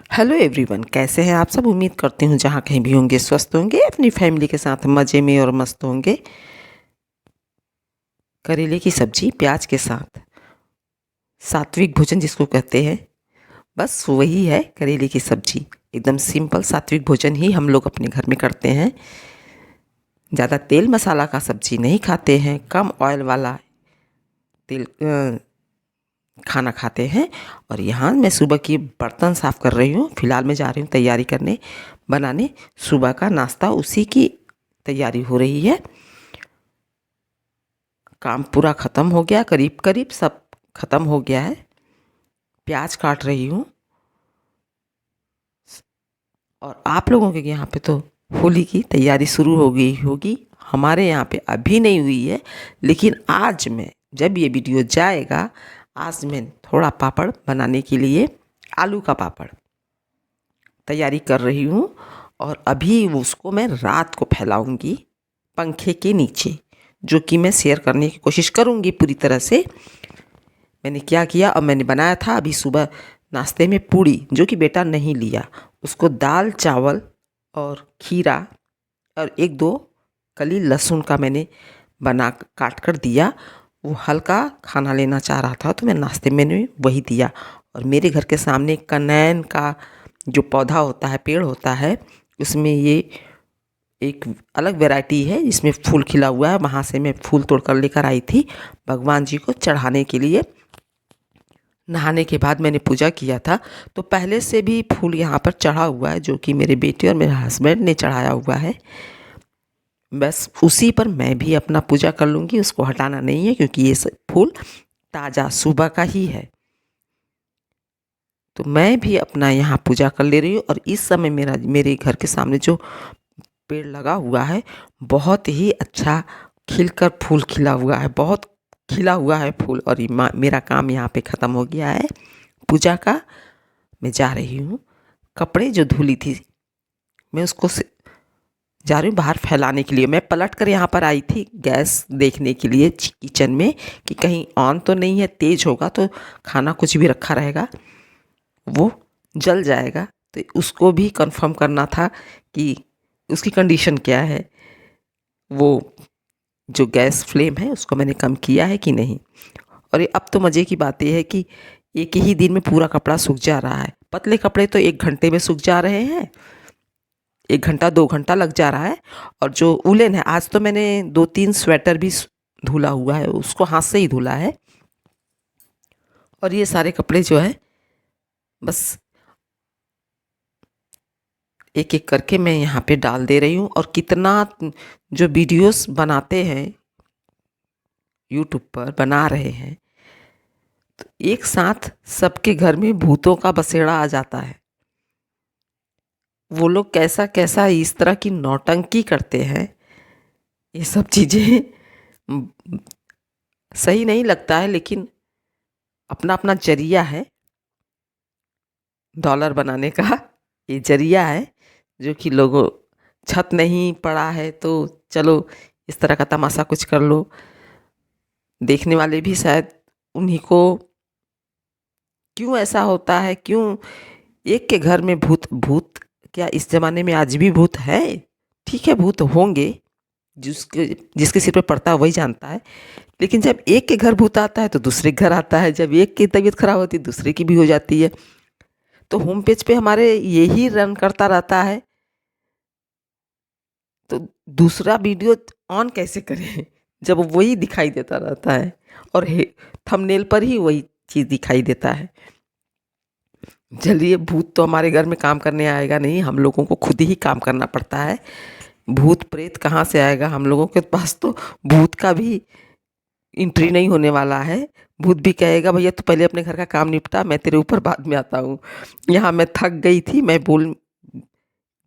Hello everyone, कैसे हैं आप सब। उम्मीद करती हूँ जहाँ कहीं भी होंगे स्वस्थ होंगे, अपनी फैमिली के साथ मज़े में और मस्त होंगे। करेले की सब्जी प्याज के साथ, सात्विक भोजन जिसको कहते हैं, बस वही है करेले की सब्जी। एकदम सिंपल सात्विक भोजन ही हम लोग अपने घर में करते हैं। ज़्यादा तेल मसाला का सब्जी नहीं खाते हैं, कम ऑयल वाला तेल खाना खाते हैं। और यहाँ मैं सुबह की बर्तन साफ़ कर रही हूँ। फ़िलहाल मैं जा रही हूँ तैयारी करने, बनाने सुबह का नाश्ता, उसी की तैयारी हो रही है। काम पूरा ख़त्म हो गया, करीब करीब सब ख़त्म हो गया है। प्याज काट रही हूँ। और आप लोगों के यहाँ पे तो होली की तैयारी शुरू हो गई होगी। हमारे यहाँ पे अभी नहीं हुई है, लेकिन आज मैं जब ये वीडियो जाएगा, आज मैं थोड़ा पापड़ बनाने के लिए आलू का पापड़ तैयारी कर रही हूँ। और अभी उसको मैं रात को फैलाऊंगी पंखे के नीचे, जो कि मैं शेयर करने की कोशिश करूँगी पूरी तरह से। मैंने क्या किया, और मैंने बनाया था अभी सुबह नाश्ते में पूड़ी, जो कि बेटा नहीं लिया। उसको दाल चावल और खीरा और एक दो कली लहसुन का मैंने बना काट कर दिया। वो हल्का खाना लेना चाह रहा था, तो मैं नाश्ते में मैंने वही दिया। और मेरे घर के सामने कनैन का जो पौधा होता है, पेड़ होता है, उसमें ये एक अलग वैरायटी है जिसमें फूल खिला हुआ है। वहाँ से मैं फूल तोड़ कर लेकर आई थी भगवान जी को चढ़ाने के लिए। नहाने के बाद मैंने पूजा किया था, तो पहले से भी फूल यहाँ पर चढ़ा हुआ है, जो कि मेरे बेटे और मेरे हस्बैंड ने चढ़ाया हुआ है। बस उसी पर मैं भी अपना पूजा कर लूँगी, उसको हटाना नहीं है, क्योंकि ये सब फूल ताज़ा सुबह का ही है। तो मैं भी अपना यहाँ पूजा कर ले रही हूँ। और इस समय मेरे घर के सामने जो पेड़ लगा हुआ है, बहुत ही अच्छा खिलकर फूल खिला हुआ है, बहुत खिला हुआ है फूल। और मेरा काम यहाँ पे ख़त्म हो गया है पूजा का। मैं जा रही हूँ, कपड़े जो धुली थी मैं उसको जा रही हूँ बाहर फैलाने के लिए। मैं पलट कर यहाँ पर आई थी गैस देखने के लिए किचन में, कि कहीं ऑन तो नहीं है, तेज़ होगा तो खाना कुछ भी रखा रहेगा वो जल जाएगा। तो उसको भी कंफर्म करना था कि उसकी कंडीशन क्या है, वो जो गैस फ्लेम है उसको मैंने कम किया है कि नहीं। और ये अब तो मज़े की बात यह है कि एक ही दिन में पूरा कपड़ा सूख जा रहा है। पतले कपड़े तो 1 घंटे में सूख जा रहे हैं, 1 घंटा 2 घंटा लग जा रहा है। और जो उलन है, आज तो मैंने 2-3 स्वेटर भी धुला हुआ है, उसको हाथ से ही धुला है। और ये सारे कपड़े जो है बस एक एक करके मैं यहाँ पे डाल दे रही हूँ। और कितना जो वीडियोस बनाते हैं यूट्यूब पर बना रहे हैं, तो एक साथ सबके घर में भूतों का बसेड़ा आ जाता है। वो लोग कैसा कैसा इस तरह की नौटंकी करते हैं, ये सब चीज़ें सही नहीं लगता है। लेकिन अपना अपना जरिया है डॉलर बनाने का, ये जरिया है जो कि लोगों, छत नहीं पड़ा है तो चलो इस तरह का तमाशा कुछ कर लो। देखने वाले भी शायद उन्हीं को, क्यों ऐसा होता है, क्यों एक के घर में भूत भूत, क्या इस ज़माने में आज भी भूत है? ठीक है, भूत होंगे, जिसके जिसके सिर पे पड़ता है वही जानता है। लेकिन जब एक के घर भूत आता है तो दूसरे के घर आता है, जब एक की तबीयत खराब होती है दूसरे की भी हो जाती है। तो होम पेज पे हमारे यही रन करता रहता है, तो दूसरा वीडियो ऑन कैसे करें जब वही दिखाई देता रहता है, और थंबनेल पर ही वही चीज़ दिखाई देता है। चलिए, भूत तो हमारे घर में काम करने आएगा नहीं, हम लोगों को खुद ही काम करना पड़ता है। भूत प्रेत कहाँ से आएगा, हम लोगों के पास तो भूत का भी एंट्री नहीं होने वाला है। भूत भी कहेगा भैया तू पहले अपने घर का काम निपटा, मैं तेरे ऊपर बाद में आता हूँ। यहाँ मैं थक गई थी, मैं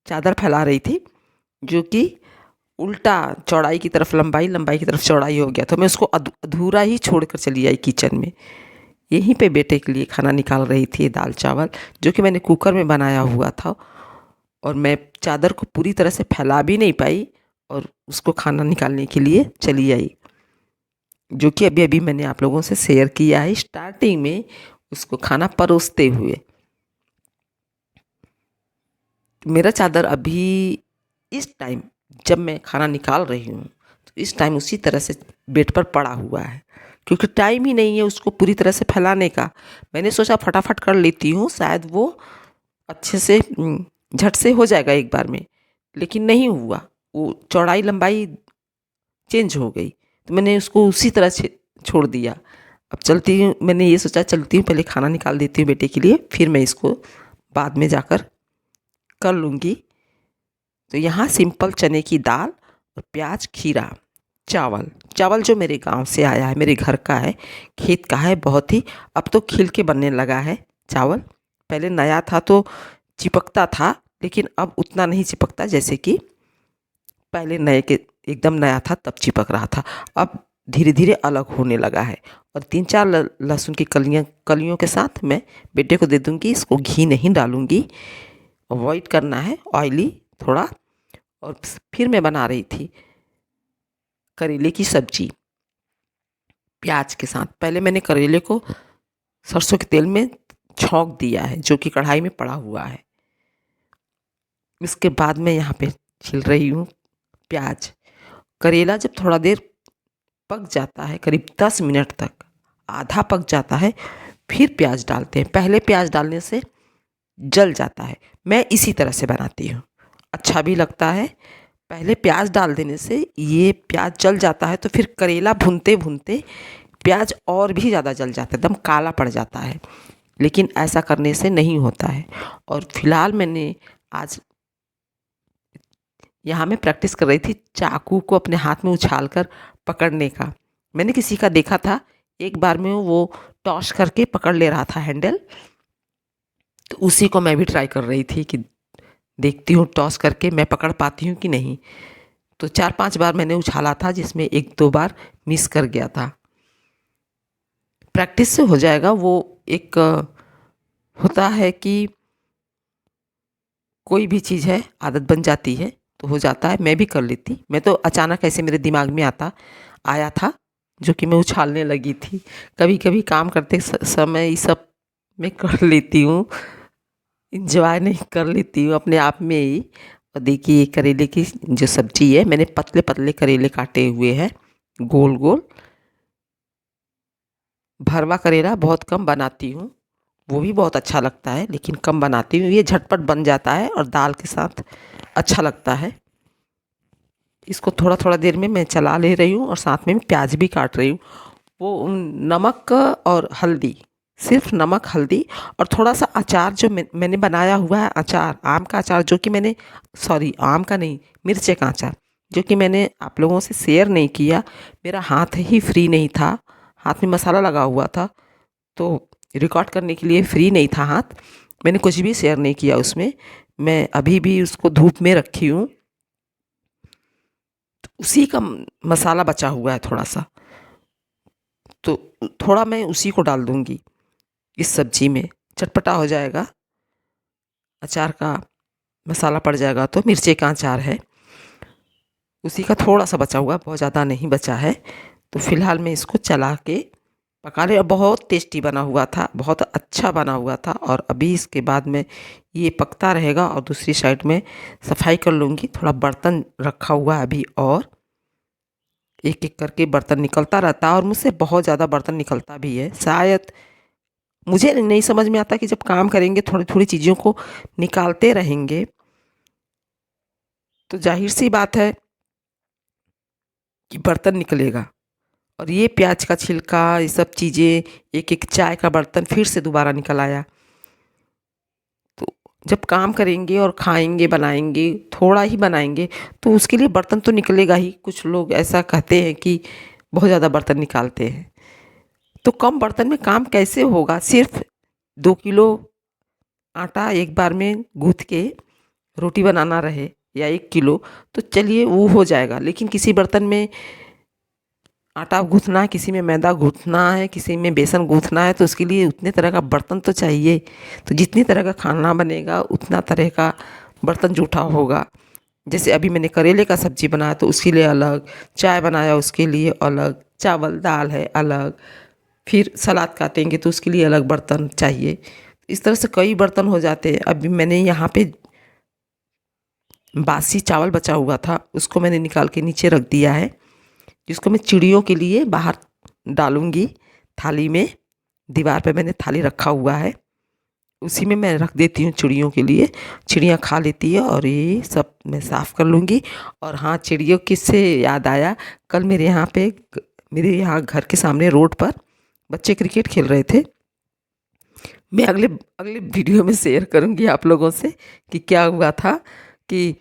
चादर फैला रही थी, जो कि उल्टा चौड़ाई की तरफ लंबाई, लंबाई की तरफ चौड़ाई हो गया, तो मैं उसको अधूरा ही छोड़कर चली आई किचन में। यहीं पे बेटे के लिए खाना निकाल रही थी, दाल चावल, जो कि मैंने कुकर में बनाया हुआ था। और मैं चादर को पूरी तरह से फैला भी नहीं पाई और उसको खाना निकालने के लिए चली आई, जो कि अभी अभी मैंने आप लोगों से शेयर किया है स्टार्टिंग में, उसको खाना परोसते हुए। मेरा चादर अभी इस टाइम जब मैं खाना निकाल रही हूँ तो इस टाइम उसी तरह से बेड पर पड़ा हुआ है, क्योंकि टाइम ही नहीं है उसको पूरी तरह से फैलाने का। मैंने सोचा फटाफट कर लेती हूँ, शायद वो अच्छे से झट से हो जाएगा एक बार में, लेकिन नहीं हुआ। वो चौड़ाई लंबाई चेंज हो गई, तो मैंने उसको उसी तरह से छोड़ दिया। अब चलती हूँ, मैंने ये सोचा चलती हूँ, पहले खाना निकाल देती हूँ बेटे के लिए, फिर मैं इसको बाद में जाकर कर लूँगी। तो यहाँ सिंपल चने की दाल और प्याज, खीरा, चावल। चावल जो मेरे गांव से आया है, मेरे घर का है, खेत का है, बहुत ही अब तो खिल के बनने लगा है चावल। पहले नया था तो चिपकता था, लेकिन अब उतना नहीं चिपकता जैसे कि पहले नए के एकदम नया था तब चिपक रहा था। अब धीरे धीरे अलग होने लगा है। और 3-4 लहसुन की कलियों के साथ मैं बेटे को दे दूँगी। इसको घी नहीं डालूँगी, अवॉइड करना है ऑयली थोड़ा। और फिर मैं बना रही थी करेले की सब्जी प्याज के साथ। पहले मैंने करेले को सरसों के तेल में छौंक दिया है, जो कि कढ़ाई में पड़ा हुआ है। इसके बाद मैं यहाँ पे छिल रही हूँ प्याज। करेला जब थोड़ा देर पक जाता है, करीब 10 मिनट तक आधा पक जाता है, फिर प्याज डालते हैं। पहले प्याज डालने से जल जाता है। मैं इसी तरह से बनाती हूँ, अच्छा भी लगता है। पहले प्याज डाल देने से ये प्याज जल जाता है, तो फिर करेला भूनते भूनते प्याज और भी ज़्यादा जल जाता है, एकदम काला पड़ जाता है। लेकिन ऐसा करने से नहीं होता है। और फिलहाल मैंने आज यहाँ मैं प्रैक्टिस कर रही थी चाकू को अपने हाथ में उछाल कर पकड़ने का। मैंने किसी का देखा था, एक बार में वो टॉस करके पकड़ ले रहा था हैंडल, तो उसी को मैं भी ट्राई कर रही थी कि देखती हूँ टॉस करके मैं पकड़ पाती हूँ कि नहीं। तो 4-5 बार मैंने उछाला था, जिसमें 1-2 बार मिस कर गया था। प्रैक्टिस से हो जाएगा। वो एक होता है कि कोई भी चीज़ है आदत बन जाती है तो हो जाता है। मैं भी कर लेती। मैं तो अचानक ऐसे मेरे दिमाग में आया था, जो कि मैं उछालने लगी थी। कभी कभी काम करते समय ये सब मैं कर लेती हूँ, इंजॉय नहीं कर लेती हूँ अपने आप में ही। और देखिए करेले की जो सब्जी है, मैंने पतले पतले करेले काटे हुए हैं, गोल गोल। भरवा करेला बहुत कम बनाती हूँ, वो भी बहुत अच्छा लगता है, लेकिन कम बनाती हूँ। ये झटपट बन जाता है और दाल के साथ अच्छा लगता है। इसको थोड़ा थोड़ा देर में मैं चला ले रही हूँ और साथ में प्याज भी काट रही हूँ। वो नमक और हल्दी, सिर्फ नमक हल्दी और थोड़ा सा अचार जो मैंने बनाया हुआ है, अचार आम का अचार, जो कि मैंने सॉरी आम का नहीं, मिर्चे का अचार, जो कि मैंने आप लोगों से शेयर नहीं किया। मेरा हाथ ही फ्री नहीं था, हाथ में मसाला लगा हुआ था, तो रिकॉर्ड करने के लिए फ्री नहीं था हाथ। मैंने कुछ भी शेयर नहीं किया उसमें। मैं अभी भी उसको धूप में रखी हूँ, तो उसी का मसाला बचा हुआ है थोड़ा सा, तो थोड़ा मैं उसी को डाल दूँगी इस सब्जी में। चटपटा हो जाएगा, अचार का मसाला पड़ जाएगा। तो मिर्ची का अचार है, उसी का थोड़ा सा बचा हुआ, बहुत ज़्यादा नहीं बचा है। तो फिलहाल मैं इसको चला के पका ले। बहुत टेस्टी बना हुआ था, बहुत अच्छा बना हुआ था। और अभी इसके बाद में ये पकता रहेगा और दूसरी साइड में सफाई कर लूँगी। थोड़ा बर्तन रखा हुआ है अभी, और एक एक करके बर्तन निकलता रहता है, और मुझसे बहुत ज़्यादा बर्तन निकलता भी है। शायद मुझे नहीं समझ में आता कि जब काम करेंगे थोड़ी थोड़ी चीज़ों को निकालते रहेंगे, तो जाहिर सी बात है कि बर्तन निकलेगा। और ये प्याज का छिलका, ये सब चीज़ें, एक एक चाय का बर्तन फिर से दोबारा निकल आया। तो जब काम करेंगे और खाएंगे बनाएंगे, थोड़ा ही बनाएंगे, तो उसके लिए बर्तन तो निकलेगा ही। कुछ लोग ऐसा कहते हैं कि बहुत ज़्यादा बर्तन निकालते हैं, तो कम बर्तन में काम कैसे होगा। सिर्फ 2 किलो आटा एक बार में गूँथ के रोटी बनाना रहे, या 1 किलो, तो चलिए वो हो जाएगा। लेकिन किसी बर्तन में आटा गूँथना है, किसी में मैदा गूँथना है, किसी में बेसन गूँथना है, तो उसके लिए उतने तरह का बर्तन तो चाहिए। तो जितनी तरह का खाना बनेगा उतना तरह का बर्तन जूठा होगा। जैसे अभी मैंने करेले का सब्ज़ी बनाया तो उसके लिए अलग, चाय बनाया उसके लिए अलग, चावल दाल है अलग, फिर सलाद काटेंगे तो उसके लिए अलग बर्तन चाहिए। इस तरह से कई बर्तन हो जाते हैं। अभी मैंने यहाँ पे बासी चावल बचा हुआ था, उसको मैंने निकाल के नीचे रख दिया है, जिसको मैं चिड़ियों के लिए बाहर डालूँगी थाली में। दीवार पे मैंने थाली रखा हुआ है, उसी में मैं रख देती हूँ चिड़ियों के लिए। चिड़ियाँ खा लेती है और ये सब मैं साफ़ कर लूँगी। और हाँ, चिड़ियों किससे याद आया, कल मेरे यहाँ घर के सामने रोड पर बच्चे क्रिकेट खेल रहे थे। मैं अगले अगले वीडियो में शेयर करूँगी आप लोगों से कि क्या हुआ था कि